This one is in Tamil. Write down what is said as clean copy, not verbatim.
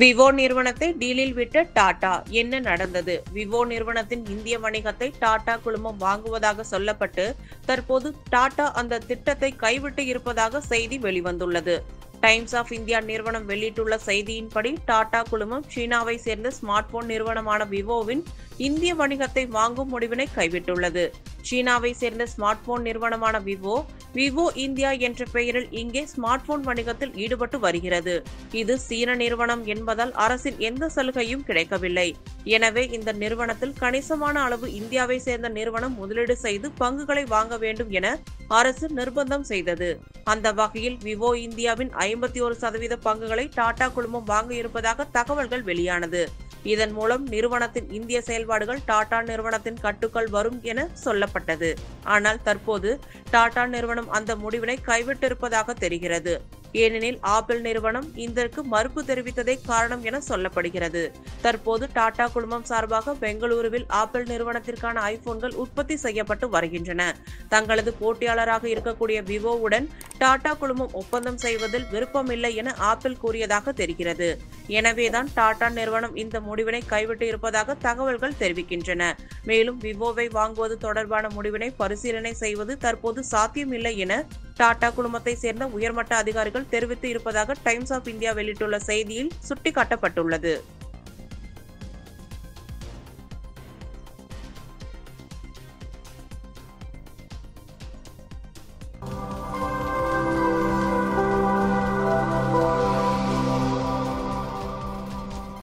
விவோ நிறுவனத்தை டீலில் விட்ட டாடா, என்ன நடந்தது? விவோ நிறுவனத்தின் இந்திய வணிகத்தை டாடா குழுமம் வாங்குவதாக சொல்லப்பட்டு தற்போது டாடா அந்த திட்டத்தை கைவிட்டு இருப்பதாக செய்தி வெளிவந்துள்ளது. டைம்ஸ் ஆஃப் இந்தியா நிறுவனம் வெளியிட்டுள்ள செய்தியின்படி டாடா குழுமம் சீனாவை சேர்ந்த ஸ்மார்ட் போன் நிறுவனமான விவோவின் இந்திய வணிகத்தை வாங்கும் முடிவினை கைவிட்டுள்ளது. சீனாவை சேர்ந்த ஸ்மார்ட் போன் நிறுவனமான விவோ இந்தியா என்ற பெயரில் இங்கே ஸ்மார்ட் போன் வணிகத்தில் ஈடுபட்டு வருகிறது. இது சீன நிறுவனம் என்பதால் அரசின் எந்த சலுகையும் கிடைக்கவில்லை. எனவே இந்த நிறுவனத்தில் கணிசமான அளவு இந்தியாவை சேர்ந்த நிறுவனம் முதலீடு செய்து பங்குகளை வாங்க வேண்டும் என அரசு நிர்பந்தம் செய்தது. அந்த வகையில் விவோ இந்தியாவின் 51% பங்குகளை டாடா குழுமம் வாங்க இருப்பதாக தகவல்கள் வெளியானது. இதன் மூலம் நிறுவனத்தின் இந்திய செயல்பாடுகள் டாடா நிறுவனத்தின் கட்டுக்குள் வரும் என சொல்லப்பட்டது. ஆனால் தற்போது டாடா நிறுவனம் அந்த முடிவினை கைவிட்டிருப்பதாக தெரிகிறது. ஏனெனில் ஆப்பிள் நிறுவனம் இதற்கு மறுப்பு தெரிவித்ததே காரணம் என சொல்லப்படுகிறது. தற்போது டாடா குழுமம் சார்பாக பெங்களூருவில் ஆப்பிள் நிறுவனத்திற்கான ஐபோன்கள் உற்பத்தி செய்யப்பட்டு வருகின்றன. தங்களது போட்டியாளராக இருக்கக்கூடிய விவோவுடன் டாடா குழுமம் ஒப்பந்தம் செய்வதில் விருப்பமில்லை என ஆப்பிள் கூறியதாக தெரிகிறது. எனவேதான் டாடா நிறுவனம் இந்த முடிவினை கைவிட்டு இருப்பதாக தகவல்கள் தெரிவிக்கின்றன. மேலும் விவோவை வாங்குவது தொடர்பான முடிவினை பரிசீலனை செய்வது தற்போது சாத்தியமில்லை என டாடா குழுமத்தை சேர்ந்த உயர்மட்ட அதிகாரிகள் தெரிவித்து இருப்பதாக டைம்ஸ் ஆஃப் இந்தியா வெளியிட்டுள்ள செய்தியில் சுட்டிக்காட்டப்பட்டுள்ளது.